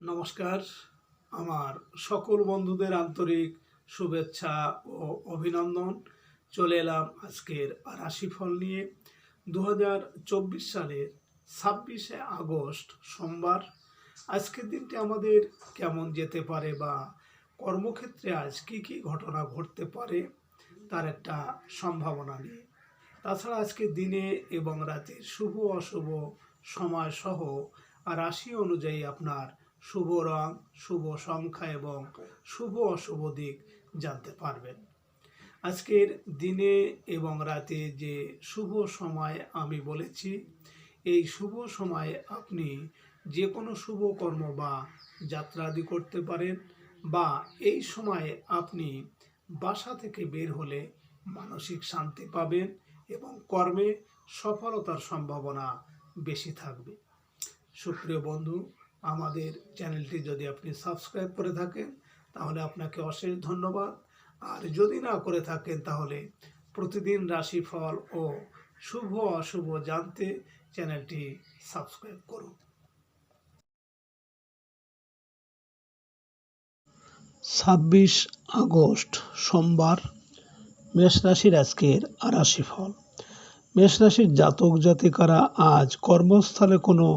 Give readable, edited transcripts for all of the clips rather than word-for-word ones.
নমস্কার। আমার সকল বন্ধুদের আন্তরিক শুভেচ্ছা ও অভিনন্দন। চলে এলাম আজকের রাশিফল নিয়ে। 2024 সালের 26শে আগস্ট সোমবার। আজকের দিনটি আমাদের কেমন যেতে পারে বা কর্মক্ষেত্রে আজ কী কী ঘটনা ঘটতে পারে তার একটা সম্ভাবনা নিয়ে। তাছাড়া আজকে দিনে এবং রাতের শুভ অশুভ সময় সহ রাশি অনুযায়ী আপনার শুভ রং, শুভ সংখ্যা এবং শুভ অশুভ দিক জানতে পারবেন। আজকের দিনে এবং রাতে যে শুভ সময় আমি বলেছি, এই শুভ সময়ে আপনি যে কোনো শুভ কর্ম বা যাত্রা আদি করতে পারেন, বা এই সময়ে আপনি বাসা থেকে বের হলে মানসিক শান্তি পাবেন এবং কর্মে সফলতার সম্ভাবনা বেশি থাকবে। সুপ্রিয় বন্ধু, আমাদের চ্যানেলটি যদি আপনি সাবস্ক্রাইব করে থাকেন তাহলে আপনাকে অশেষ ধন্যবাদ। আর যদি না করে থাকেন তাহলে প্রতিদিন রাশিফল ও শুভ অশুভ জানতে চ্যানেলটি সাবস্ক্রাইব করুন। 26 আগস্ট সোমবার, মেষ রাশির আজকের রাশিফল। মেষ রাশির জাতক জাতিকারা আজ কর্মস্থলে কোনো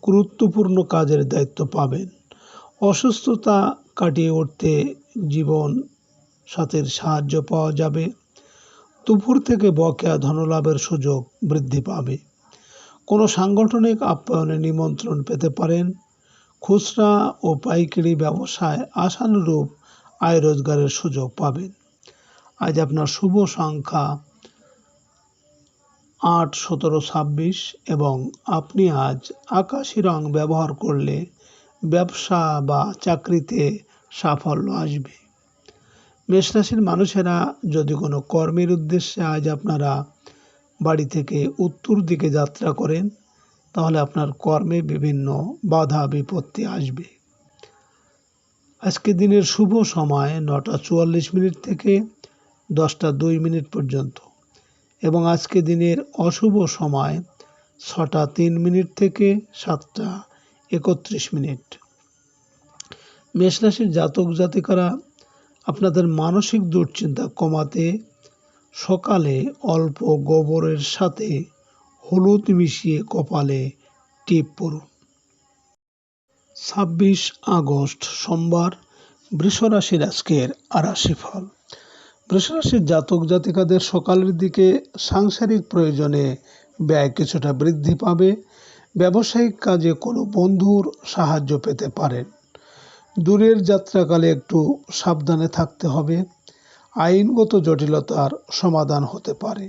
গুরুত্বপূর্ণ কাজের দায়িত্ব পাবেন। অসুস্থতা কাটিয়ে উঠতে জীবন সাথীর সাহায্য পাওয়া যাবে। দুপুর থেকে বকেয়া ধনলাভের সুযোগ বৃদ্ধি পাবে। কোনো সাংগঠনিক আপ্যায়নে নিমন্ত্রণ পেতে পারেন। খুচরা ও পাইকারি ব্যবসায় আশানুরূপ আয় রোজগারের সুযোগ পাবেন। আজ আপনার শুভ সংখ্যা 8, 17, 26 এবং আপনি আজ আকাশি রং ব্যবহার করলে ব্যবসা বা চাকরিতে সাফল্য আসবে। মেষরাশির মানুষেরা যদি কোনো কর্মের উদ্দেশ্যে আজ আপনারা বাড়ি থেকে উত্তর দিকে যাত্রা করেন তাহলে আপনার কর্মে বিভিন্ন বাধা বিপত্তি আসবে। আজকে দিনের শুভ সময় 9:44 থেকে 10:02 পর্যন্ত এবং আজকে দিনের অশুভ সময় 6:03 থেকে 7:31। মেষরাশির জাতক জাতিকারা আপনাদের মানসিক দুশ্চিন্তা কমাতে সকালে অল্প গোবরের সাথে হলুদ মিশিয়ে কপালে টিপ পরুন। 26 আগস্ট সোমবার, বৃষ রাশির আজকের রাশিফল। বৃষরাশির জাতক জাতিকাদের সকালের দিকে সাংসারিক প্রয়োজনে ব্যয় কিছুটা বৃদ্ধি পাবে। ব্যবসায়িক কাজে কোনো বন্ধুর সাহায্য পেতে পারেন। দূরের যাত্রাকালে একটু সাবধানে থাকতে হবে। আইনগত জটিলতার সমাধান হতে পারে।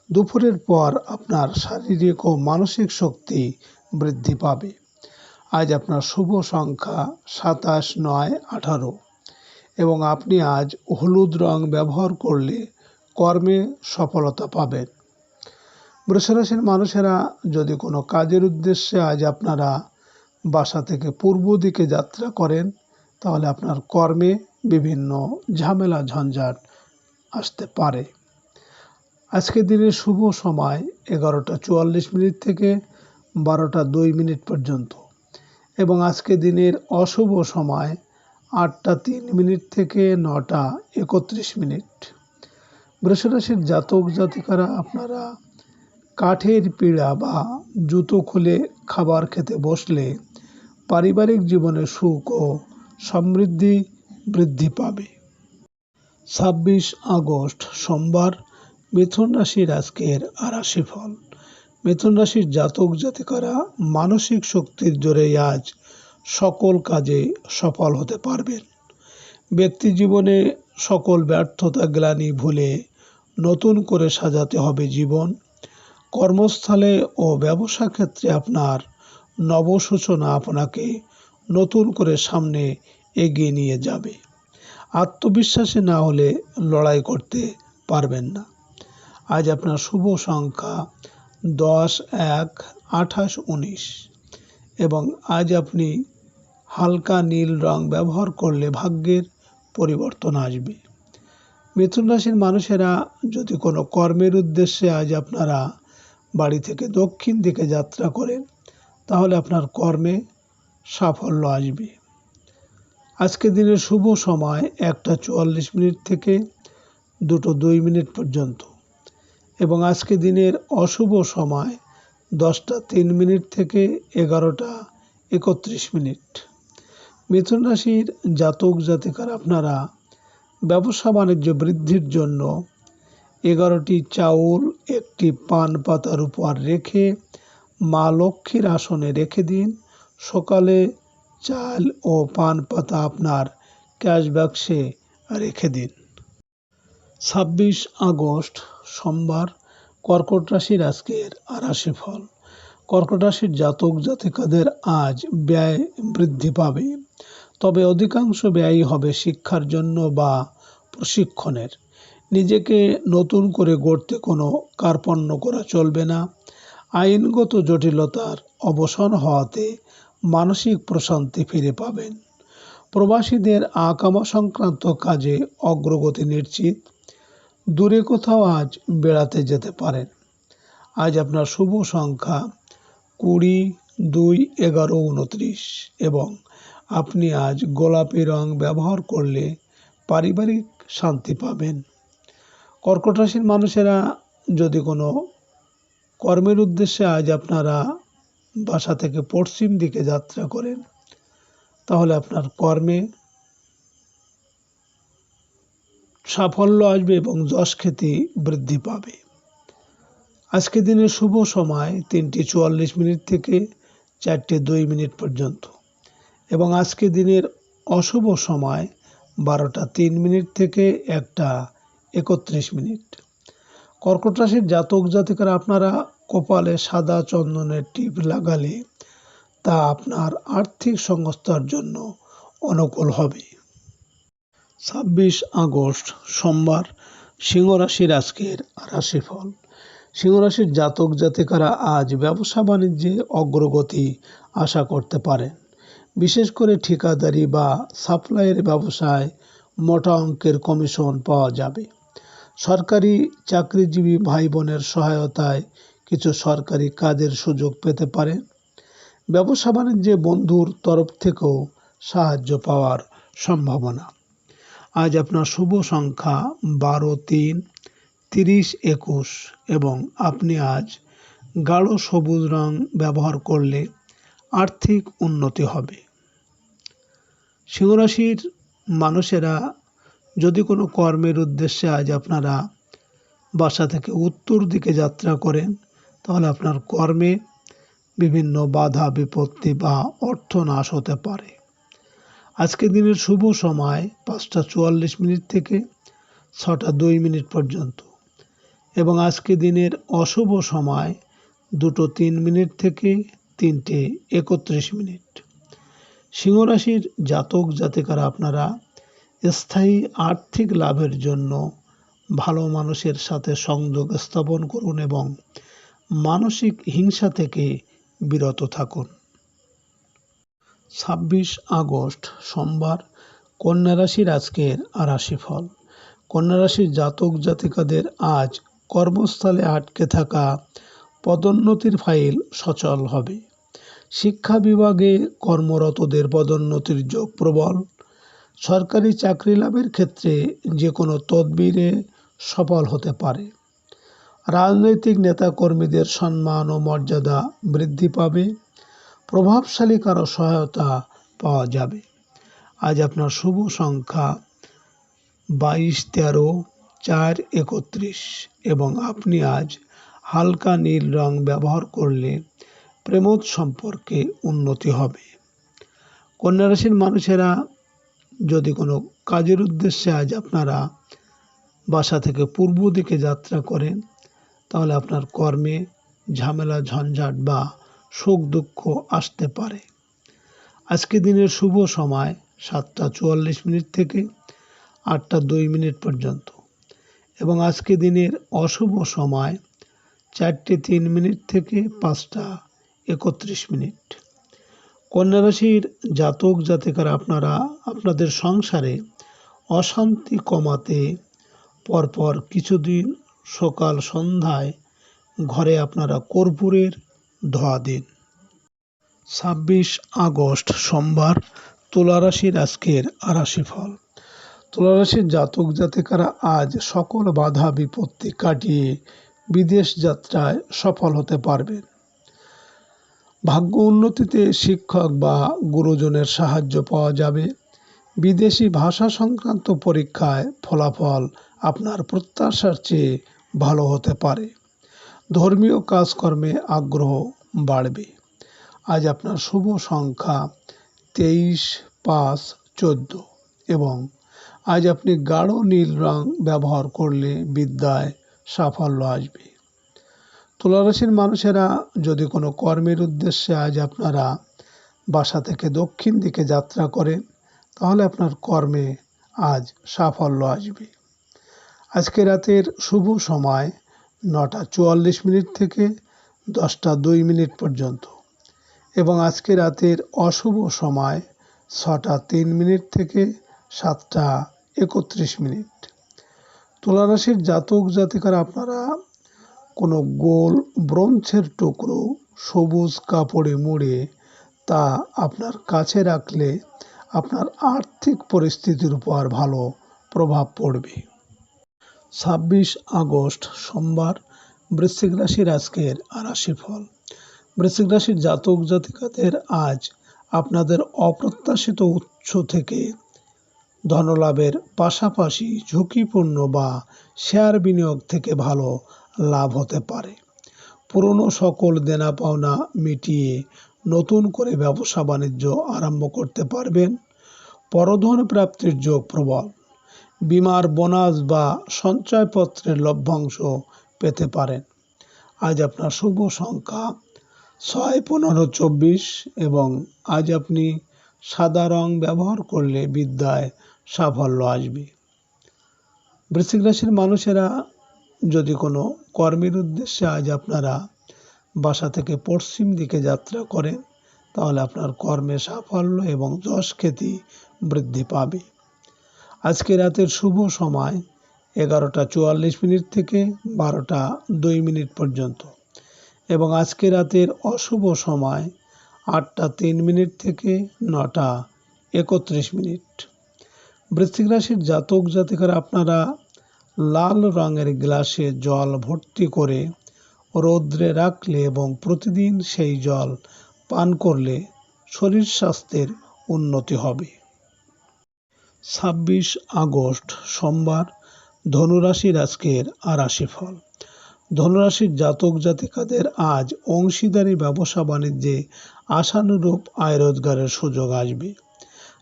দুপুরের পর আপনার শারীরিক ও মানসিক শক্তি বৃদ্ধি পাবে। আজ আপনার শুভ সংখ্যা 27, 9, 18 এবং আপনি আজ হলুদ রং ব্যবহার করলে কর্মে সফলতা পাবেন। বৃষরাশির মানুষেরা যদি কোনো কাজের উদ্দেশ্যে আজ আপনারা বাসা থেকে পূর্ব দিকে যাত্রা করেন তাহলে আপনার কর্মে বিভিন্ন ঝামেলা ঝঞ্ঝাট আসতে পারে। আজকে দিনের শুভ সময় 11:44 থেকে 12:02 পর্যন্ত এবং আজকে দিনের অশুভ সময় 8:03 থেকে 9:31। বৃষরাশির জাতক জাতিকারা আপনারা কাঠের পিঁড়া বা জুতো খুলে খাবার খেতে বসলে পারিবারিক জীবনে সুখ ও সমৃদ্ধি বৃদ্ধি পাবে। 26 আগস্ট সোমবার, মিথুন রাশির আজকের রাশিফল। মিথুন রাশির জাতক জাতিকারা মানসিক শক্তির জোরে আজ সকল কাজে সফল হতে পারবেন। ব্যক্তি জীবনে সকল ব্যর্থতা গ্লানি ভুলে নতুন করে সাজাতে হবে জীবন। কর্মস্থলে ও ব্যবসা ক্ষেত্রে আপনার নবসূচনা আপনাকে নতুন করে সামনে এগিয়ে নিয়ে যাবে। আত্মবিশ্বাসী না হলে লড়াই করতে পারবেন না। আজ আপনার শুভ সংখ্যা 10, 1, 28, 19 এবং আজ আপনি হালকা নীল রং ব্যবহার করলে ভাগ্যের পরিবর্তন আসবে। মিথুন রাশির মানুষেরা যদি কোনো কর্মের উদ্দেশ্যে আজ আপনারা বাড়ি থেকে দক্ষিণ দিকে যাত্রা করেন তাহলে আপনার কর্মে সাফল্য আসবে। আজকে দিনের শুভ সময় 1:44 থেকে 2:02 পর্যন্ত এবং আজকে দিনের অশুভ সময় 10:03 থেকে 11:31। মিথুন রাশির জাতক জাতিকার আপনারা ব্যবসা বাণিজ্য বৃদ্ধির জন্য 11টি চাউল একটি পান পাতার উপর রেখে মা লক্ষ্মীর আসনে রেখে দিন। সকালে চাল ও পান পাতা আপনার ক্যাশ বাক্সে রেখে দিন। 26 আগস্ট সোমবার কর্কট রাশির আজকের রাশিফল। কর্কট রাশির জাতক জাতিকাদের আজ ব্যয় বৃদ্ধি পাবে, তবে অধিকাংশ ব্যয়ই হবে শিক্ষার জন্য বা প্রশিক্ষণের। নিজেকে নতুন করে গড়তে কোনো কার্পণ্য করা চলবে না। আইনগত জটিলতার অবসান হওয়াতে মানসিক প্রশান্তি ফিরে পাবেন। প্রবাসীদের আকামা সংক্রান্ত কাজে অগ্রগতি নিশ্চিত। দূরে কোথাও আজ বেড়াতে যেতে পারেন। আজ আপনার শুভ সংখ্যা 20, 2, 11, 29 এবং আপনি আজ গোলাপি রং ব্যবহার করলে পারিবারিক শান্তি পাবেন। কর্কট রাশির মানুষেরা যদি কোনো কর্মের উদ্দেশ্যে আজ আপনারা বাসা থেকে পশ্চিম দিকে যাত্রা করেন, তাহলে আপনার কর্মে সাফল্য আসবে এবং যশ খ্যাতি বৃদ্ধি পাবে। আজকে দিনের শুভ সময় 3:44 থেকে 4:02 পর্যন্ত এবং আজকে দিনের অশুভ সময় 12:03 থেকে 1:31। কর্কট রাশির জাতক জাতিকারা আপনারা কপালে সাদা চন্দনের টিপ লাগালে তা আপনার আর্থিক সংস্থার জন্য অনুকূল হবে। 26 আগস্ট সোমবার সিংহ রাশির আজকের রাশিফল। সিংহ রাশির জাতক জাতিকারা আজ ব্যবসা বাণিজ্যে অগ্রগতি আশা করতে পারেন। বিশেষ করে ঠিকাদারি বা সাপ্লাইয়ের ব্যবসায় মোটা অঙ্কের কমিশন পাওয়া যাবে। সরকারি চাকরিজীবী ভাই বোনের সহায়তায় কিছু সরকারি কাজের সুযোগ পেতে পারেন। ব্যবসা বাণিজ্যে বন্ধুর তরফ থেকেও সাহায্য পাওয়ার সম্ভাবনা। আজ আপনার শুভ সংখ্যা 12, 3, 30, 21 এবং আপনি আজ গাঢ় সবুজ রং ব্যবহার করলে আর্থিক উন্নতি হবে। সিংহ রাশির মানুষেরা যদি কোনো কর্মের উদ্দেশ্যে আজ আপনারা বাসা থেকে উত্তর দিকে যাত্রা করেন, তাহলে আপনার কর্মে বিভিন্ন বাধা বিপত্তি বা অর্থনাশ হতে পারে। আজকে দিনের শুভ সময় 5:44 থেকে 6:02 পর্যন্ত এবং আজকে দিনের অশুভ সময় 2:03 থেকে 3:31। সিংহ রাশির জাতক জাতিকারা আপনারা স্থায়ী আর্থিক লাভের জন্য ভালো মানুষের সাথে সংযোগ স্থাপন করুন এবং মানসিক হিংসা থেকে বিরত থাকুন। 26 আগস্ট সোমবার কন্যা রাশির আজকের রাশিফল। কন্যা রাশির জাতক জাতিকাদের আজ কর্মস্থলে আটকে থাকা পদোন্নতির ফাইল সচল হবে। শিক্ষা বিভাগে কর্মরতদের পদোন্নতির যোগ প্রবল। সরকারি চাকরি লাভের ক্ষেত্রে যে কোনো তদবিরে সফল হতে পারে। রাজনৈতিক নেতাকর্মীদের সম্মান ও মর্যাদা বৃদ্ধি পাবে। প্রভাবশালী কারো সহায়তা পাওয়া যাবে। আজ আপনার শুভ সংখ্যা 22, 13, 4, 31 এবং আপনি আজ হালকা নীল রং ব্যবহার করলে প্রেমোদ সম্পর্কে উন্নতি হবে। কন্যা রাশির মানুষেরা যদি কোনো কাজের উদ্দেশ্যে আজ আপনারা বাসা থেকে পূর্ব দিকে যাত্রা করেন, তাহলে আপনার কর্মে ঝামেলা ঝঞ্ঝাট বা সুখ দুঃখ আসতে পারে। আজকে দিনের শুভ সময় 7:44 থেকে 8:02 পর্যন্ত এবং আজকে দিনের অশুভ সময় 4:03 থেকে 5:31। কন্যা রাশির জাতক জাতিকারা আপনারা আপনাদের সংসারে অশান্তি কমাতে পরপর কিছুদিন সকাল সন্ধ্যায় ঘরে আপনারা কর্পূরের ধোঁয়া দিন। 26 আগস্ট সোমবার তুলা রাশির আজকের রাশিফল। তুলা রাশির জাতক জাতিকারা আজ সকল বাধা বিপত্তি কাটিয়ে বিদেশ যাত্রায় সফল হতে পারবেন। ভাগ্য উন্নতিতে শিক্ষক বা গুরুজনের সাহায্য পাওয়া যাবে। বিদেশি ভাষা সংক্রান্ত পরীক্ষায় ফলাফল আপনার প্রত্যাশার চেয়ে ভালো হতে পারে। ধর্মীয় কাজকর্মে আগ্রহ বাড়বে। আজ আপনার শুভ সংখ্যা 23, 5, 14 এবং আজ আপনি গাঢ় নীল রং ব্যবহার করলে বিদ্যায় সাফল্য আসবে। তুলা রাশির মানুষেরা যদি কোনো কর্মের উদ্দেশ্যে আজ আপনারা বাসা থেকে দক্ষিণ দিকে যাত্রা করেন, তাহলে আপনার কর্মে আজ সাফল্য আসবে। আজকে রাতের শুভ সময় 9টা 44 থেকে 10টা 2 পর্যন্ত এবং আজকে রাতের অশুভ সময় 6টা 3 থেকে 7টা 31। তুলা রাশির জাতক জাতিকারা আপনারা কোনো গোল ব্রোঞ্জের টুকরো সবুজ কাপড়ে মুড়ে তা আপনার কাছে রাখলে আপনার আর্থিক পরিস্থিতির উপর ভালো প্রভাব পড়বে। 26 আগস্ট সোমবার বৃশ্চিক রাশির আজকের রাশিফল। বৃশ্চিক রাশির জাতক জাতিকাদের আজ আপনাদের অপ্রত্যাশিত উৎস থেকে ধনলাভের পাশাপাশি ঝুঁকিপূর্ণ বা শেয়ার বিনিয়োগ থেকে ভালো লাভ হতে পারে। পুরনো সকল দেনা পাওনা মিটিয়ে নতুন করে ব্যবসা বাণিজ্য আরম্ভ করতে পারবেন। পরধন প্রাপ্তির যোগ প্রবল। বীমার বোনাস বা সঞ্চয়পত্রের লভ্যাংশ পেতে পারেন। আজ আপনার শুভ সংখ্যা 6, 15, 24 এবং আজ আপনি সাদা রং ব্যবহার করলে বিদ্যায় সাফল্য আসবে। বৃশ্চিক রাশির মানুষেরা যদি কোনো কর্মের উদ্দেশ্যে আজ আপনারা বাসা থেকে পশ্চিম দিকে যাত্রা করেন, তাহলে আপনার কর্মে সাফল্য এবং যশ খ্যাতি বৃদ্ধি পাবে। আজকে রাতের শুভ সময় 11টা 44 থেকে 12টা 2 পর্যন্ত এবং আজকে রাতের অশুভ সময় 8টা 3 থেকে 9টা 31। বৃশ্চিক রাশির জাতক জাতিকারা আপনারা লাল রঙের গ্লাসে জল ভর্তি করে রৌদ্রে রাখলে এবং প্রতিদিন সেই জল পান করলে শরীর স্বাস্থ্যের উন্নতি হবে। 26 আগস্ট সোমবার ধনুরাশির আজকের রাশিফল। ধনুরাশির জাতক জাতিকাদের আজ অংশীদারি ব্যবসা বাণিজ্যে আশানুরূপ আয় রোজগারের সুযোগ আসবে।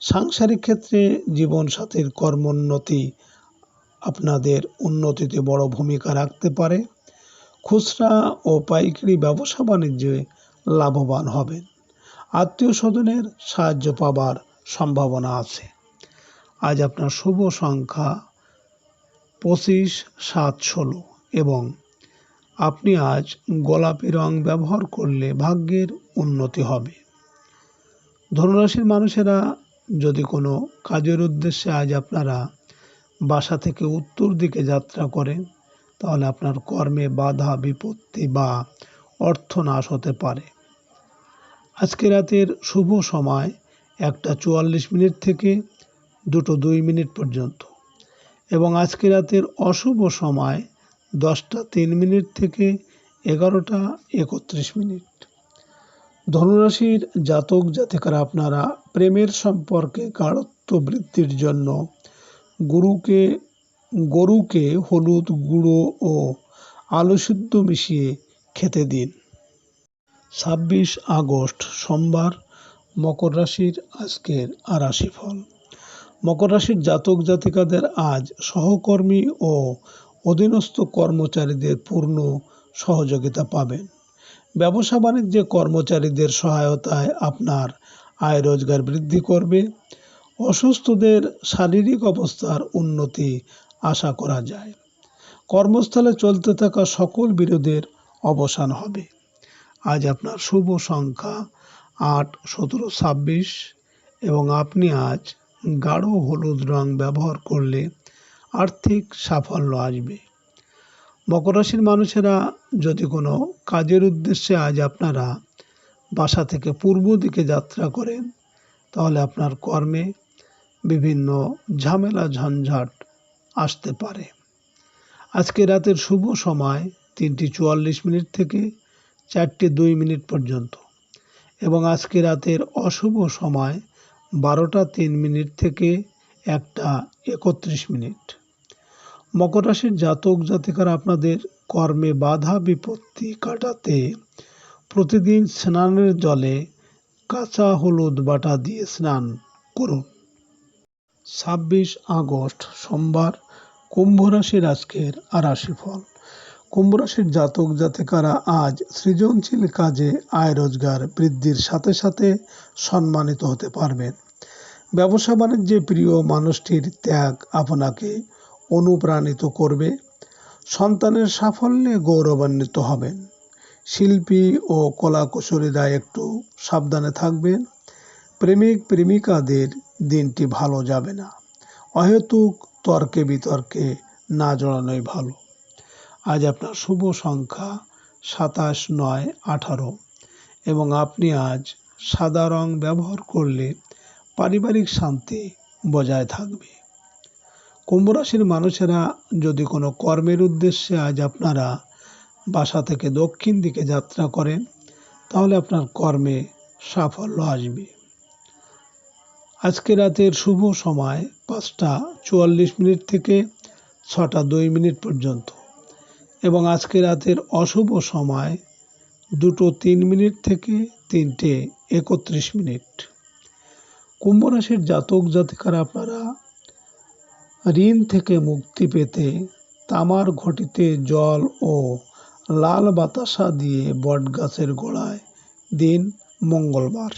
সাংসারিক ক্ষেত্রে জীবনসাথীর কর্মোন্নতি আপনাদের উন্নতিতে বড় ভূমিকা রাখতে পারে। খুচরা ও পাইকারি ব্যবসা বাণিজ্যে লাভবান হবেন। আত্মীয় স্বজনের সাহায্য পাবার সম্ভাবনা আছে। আজ আপনার শুভ সংখ্যা 25, 7, 16 এবং আপনি আজ গোলাপি রং ব্যবহার করলে ভাগ্যের উন্নতি হবে। ধনুরাশির মানুষেরা যদি কোনো কাজের উদ্দেশ্যে আজ আপনারা বাসা থেকে উত্তর দিকে যাত্রা করেন, তাহলে আপনার কর্মে বাধা বিপত্তি বা অর্থনাশ হতে পারে। আজকে রাতের শুভ সময় 1টা 44 থেকে 2টো 2 পর্যন্ত এবং আজকে রাতের অশুভ সময় 10টা 3 থেকে 11টা 31। ধনুরাশির জাতক জাতিকারা আপনারা প্রেমের সম্পর্কে গাঢ়ত্ব বৃদ্ধির জন্য গরুকে হলুদ গুঁড়ো ও আলু সিদ্ধ মিশিয়ে খেতে দিন। 26 আগস্ট সোমবার মকর রাশির আজকের রাশিফল। মকর রাশির জাতক জাতিকাদের আজ সহকর্মী ও অধীনস্থ কর্মচারীদের পূর্ণ সহযোগিতা পাবেন। ব্যবসা বাণিজ্যে কর্মচারীদের সহায়তায় আপনার আয় রোজগার বৃদ্ধি করবে। অসুস্থদের শারীরিক অবস্থার উন্নতি আশা করা যায়। কর্মস্থলে চলতে থাকা সকল বিরোধের অবসান হবে। আজ আপনার শুভ সংখ্যা 8, 17, 26 এবং আপনি আজ গাঢ় হলুদ রং ব্যবহার করলে আর্থিক সাফল্য আসবে। মকর রাশির মানুষেরা যদি কোনো কাজের উদ্দেশ্যে আজ আপনারা বাসা থেকে পূর্ব দিকে যাত্রা করেন, তাহলে আপনার কর্মে বিভিন্ন ঝামেলা ঝঞ্ঝাট আসতে পারে। আজকে রাতের শুভ সময় 3:44 থেকে 4:02 পর্যন্ত এবং আজকে রাতের অশুভ সময় 12:03 থেকে 1:31। মকর রাশির জাতক জাতিকারা আপনাদের কর্মে বাধা বিপত্তি কাটাতে প্রতিদিন স্নানের জলে কাঁচা হলুদ বাটা দিয়ে স্নান করুন। 26 আগস্ট সোমবার, কুম্ভ রাশির আজকের রাশিফল। কুম্ভ রাশির জাতক জাতিকারা আজ সৃজনশীল কাজে আয় রোজগার বৃদ্ধির সাথে সাথে সম্মানিত হতে পারবেন। ব্যবসা বাণিজ্যে প্রিয় মানুষটির ত্যাগ আপনাকে অনুপ্রাণিত করবে। সন্তানের সাফল্যে গৌরবান্বিত হবেন। শিল্পী ও কলাকুশলীরা একটু সাবধানে থাকবেন। প্রেমিক প্রেমিকাদের দিনটি ভালো যাবে না। অহেতুক তর্কে বিতর্কে না জড়ানোই ভালো। আজ আপনার শুভ সংখ্যা 27, 9, 18 এবং আপনি আজ সাদা রং ব্যবহার করলে পারিবারিক শান্তি বজায় থাকবে। কুম্ভ রাশির মানুষেরা যদি কোনো কর্মের উদ্দেশ্যে আজ আপনারা বাসা থেকে দক্ষিণ দিকে যাত্রা করেন, তাহলে আপনার কর্মে সাফল্য আসবে। আজকে রাতের শুভ সময় 5:44 থেকে 6:02 পর্যন্ত এবং আজকে রাতের অশুভ সময় 2:03 থেকে 3:31। কুম্ভ রাশির জাতক জাতিকারা আপনারা ঋণ থেকে মুক্তি পেতে তামার ঘটিতে জল ও লাল বাতাসা দিয়ে বটগাছের গোড়ায় দিন মঙ্গলবার।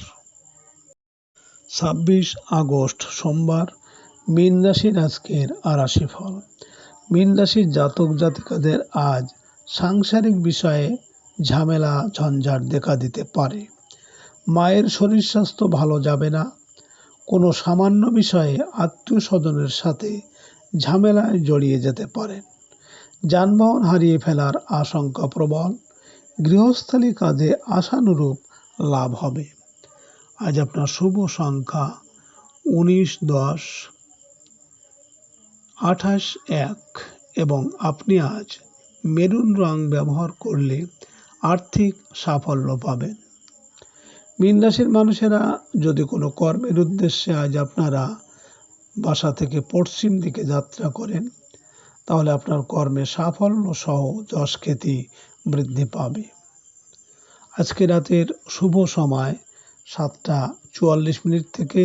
26 আগস্ট সোমবার, মীন রাশির আজকের রাশিফল। মীন রাশির জাতক জাতিকাদের আজ সাংসারিক বিষয়ে ঝামেলা ঝঞ্ঝাট দেখা দিতে পারে। মায়ের শরীর স্বাস্থ্য ভালো যাবে না। কোনো সামান্য বিষয়ে আত্মীয় স্বজনের সাথে ঝামেলায় জড়িয়ে যেতে পারেন। যানবাহন হারিয়ে ফেলার আশঙ্কা প্রবল। গৃহস্থালী কাজে আশানুরূপ লাভ হবে। আজ আপনার শুভ সংখ্যা 19, 10, 28, 1 এবং আপনি আজ মেরুন রং ব্যবহার করলে আর্থিক সাফল্য পাবেন। মীন রাশির মানুষেরা যদি কোনো কর্মের উদ্দেশ্যে আজ আপনারা বাসা থেকে পশ্চিম দিকে যাত্রা করেন, তাহলে আপনার কর্মে সাফল্য সহ যশ খ্যাতি বৃদ্ধি পাবে। আজকে রাতের শুভ সময় 7:44 থেকে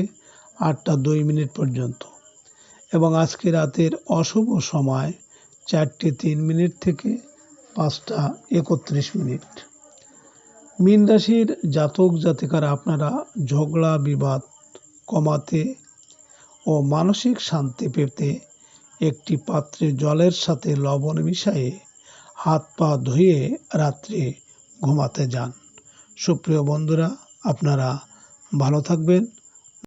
8:02 পর্যন্ত এবং আজকে রাতের অশুভ সময় 4:03 থেকে 5:31। মীন রাশির জাতক জাতিকারা আপনারা ঝগড়া বিবাদ কমাতে ও মানসিক শান্তি পেতে একটি পাত্রে জলের সাথে লবণ মিশিয়ে হাত পা ধুয়ে রাত্রে ঘুমাতে যান। সুপ্রিয় বন্ধুরা, আপনারা ভালো থাকবেন,